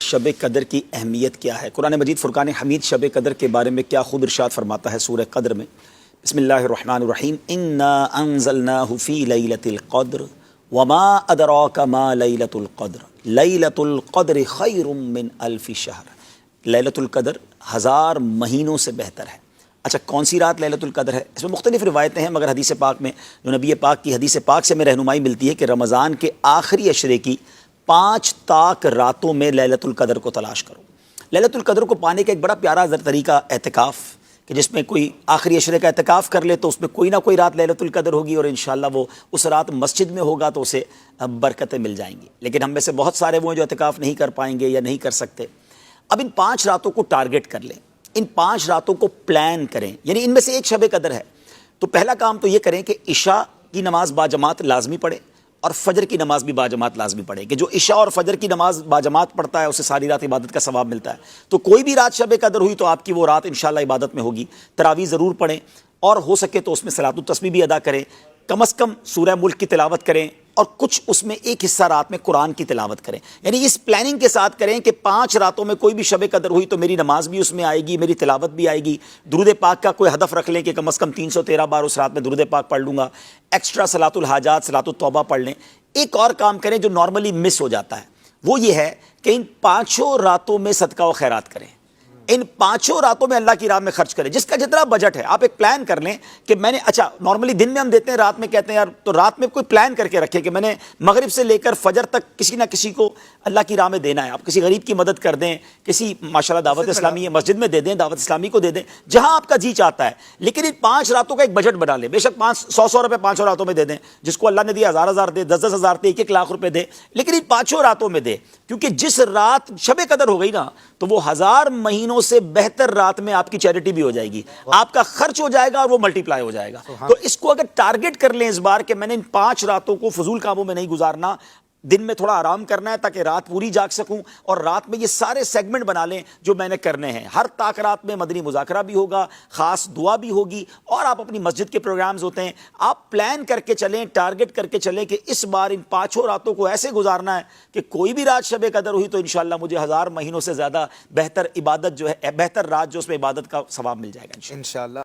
شب قدر کی اہمیت کیا ہے؟ قرآن مجید فرقان حمید شب قدر کے بارے میں کیا خوب ارشاد فرماتا ہے سورہ قدر میں؟ بسم اللہ الرحمن الرحیم انا انزلناہ فی لیلۃ القدر وما ادراک ما لیلۃ القدر لیلۃ القدر خیر من الف شہر۔ لیلۃ القدر 1000 مہینوں سے بہتر ہے۔ اچھا، کون سی رات لیلۃ القدر ہے؟ اس میں مختلف روایتیں ہیں، مگر حدیث پاک میں جو نبی پاک کی حدیث پاک سے میں رہنمائی ملتی ہے کہ رمضان کے آخری عشرے کی 5 طاق راتوں میں لیلۃ القدر کو تلاش کرو۔ لیلۃ القدر کو پانے کا ایک بڑا پیارا طریقہ اعتکاف، کہ جس میں کوئی آخری عشرے کا اعتکاف کر لے تو اس میں کوئی نہ کوئی رات لیلۃ القدر ہوگی، اور انشاءاللہ وہ اس رات مسجد میں ہوگا تو اسے برکتیں مل جائیں گی۔ لیکن ہم میں سے بہت سارے وہ جو اعتکاف نہیں کر پائیں گے یا نہیں کر سکتے۔ اب ان 5 راتوں کو ٹارگٹ کر لیں، ان 5 راتوں کو پلان کریں، یعنی ان میں سے ایک شب قدر ہے تو پہلا کام تو یہ کریں کہ عشاء کی نماز باجماعت لازمی پڑھیں، اور فجر کی نماز بھی باجماعت لازمی پڑھے، کہ جو عشاء اور فجر کی نماز باجماعت پڑھتا ہے اسے ساری رات عبادت کا ثواب ملتا ہے۔ تو کوئی بھی رات شب قدر ہوئی تو آپ کی وہ رات انشاءاللہ عبادت میں ہوگی۔ تراویح ضرور پڑھیں، اور ہو سکے تو اس میں صلاۃ التسبیح بھی ادا کریں، کم از کم سورہ ملک کی تلاوت کریں، اور کچھ اس میں ایک حصہ رات میں قرآن کی تلاوت کریں۔ یعنی اس پلاننگ کے ساتھ کریں کہ 5 راتوں میں کوئی بھی شب قدر ہوئی تو میری نماز بھی اس میں آئے گی، میری تلاوت بھی آئے گی۔ درود پاک کا کوئی ہدف رکھ لیں کہ کم از کم 313 بار اس رات میں درود پاک پڑھ لوں گا، ایکسٹرا صلاۃ الحاجات صلاۃ التوبہ پڑھ لیں۔ ایک اور کام کریں جو نارملی مس ہو جاتا ہے، وہ یہ ہے کہ ان 5 راتوں میں صدقہ و خیرات کریں۔ ان 5 راتوں میں اللہ کی راہ میں خرچ کریں، جس کا جتنا بجٹ ہے۔ آپ ایک پلان کر لیں کہ میں نے، اچھا نارملی دن میں ہم دیتے ہیں، رات میں کہتے ہیں یار، تو رات میں کوئی پلان کر کے رکھیں کہ میں نے مغرب سے لے کر فجر تک کسی نہ کسی کو اللہ کی راہ میں دینا ہے۔ آپ کسی غریب کی مدد کر دیں، کسی ماشاءاللہ دعوت اسلامی ہے مسجد میں دے دیں، دعوت اسلامی کو دے دیں، جہاں آپ کا جی چاہتا ہے۔ لیکن ان 5 راتوں کا ایک بجٹ بنا لیں، بے شک 100 روپے 5 راتوں میں دے دیں، جس کو اللہ نے دیا 1000 دے، 10,000 دے، 1 لاکھ روپے دے، لیکن ان 5 راتوں میں دے، کیونکہ جس رات شب قدر ہو گئی نا تو وہ 1000 مہینوں سے بہتر رات میں آپ کی چیریٹی بھی ہو جائے گی، آپ کا خرچ ہو جائے گا اور وہ ملٹی پلائی ہو جائے گا۔ تو اس کو اگر ٹارگٹ کر لیں اس بار کہ میں نے ان 5 راتوں کو فضول کاموں میں نہیں گزارنا، دن میں تھوڑا آرام کرنا ہے تاکہ رات پوری جاگ سکوں، اور رات میں یہ سارے سیگمنٹ بنا لیں جو میں نے کرنے ہیں۔ ہر طاق رات میں مدنی مذاکرہ بھی ہوگا، خاص دعا بھی ہوگی، اور آپ اپنی مسجد کے پروگرامز ہوتے ہیں۔ آپ پلان کر کے چلیں، ٹارگٹ کر کے چلیں کہ اس بار ان 5 راتوں کو ایسے گزارنا ہے کہ کوئی بھی رات شب قدر ہوئی تو انشاءاللہ مجھے 1000 مہینوں سے زیادہ بہتر عبادت جو ہے، بہتر رات جو اس میں عبادت کا ثواب مل جائے گا انشاءاللہ۔